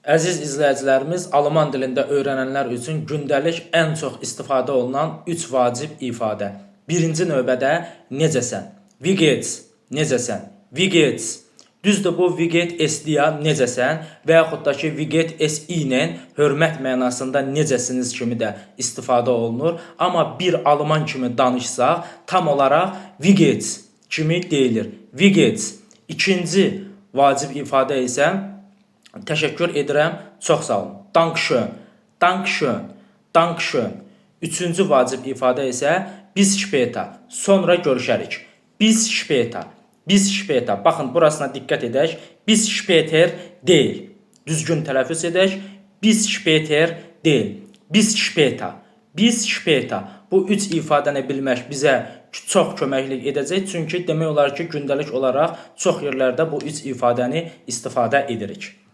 Əziz izləyicilərimiz, Alman dilində öyrənənlər üçün gündəlik ən çox istifadə olunan 3 vacib ifadə. Birinci növbədə necəsən? Wie geht's? Necəsən? Wie geht's? Düzdür, bu wie geht es deyə necəsən və yaxud da ki wie geht es ilə hörmət mənasında necəsiniz kimi də istifadə olunur. Amma bir alman kimi danışsaq, tam olaraq wie geht's kimi deyilir. Wie geht's? İkinci vacib ifadə isə təşəkkür edirəm, çox sağ olun. Dankeschön, dankeschön, dankeschön. Üçüncü vacib ifadə isə bis später, sonra görüşərik. Bis später, bis später. Baxın, burasına diqqət edək. Bis später deyil. Düzgün tələffüz edək. Bis später deyil. Bis später, bis später. Bu üç ifadəni bilmək bizə çox köməklik edəcək. Çünki demək olar ki, gündəlik olaraq çox yerlərdə bu üç ifadəni istifadə edirik.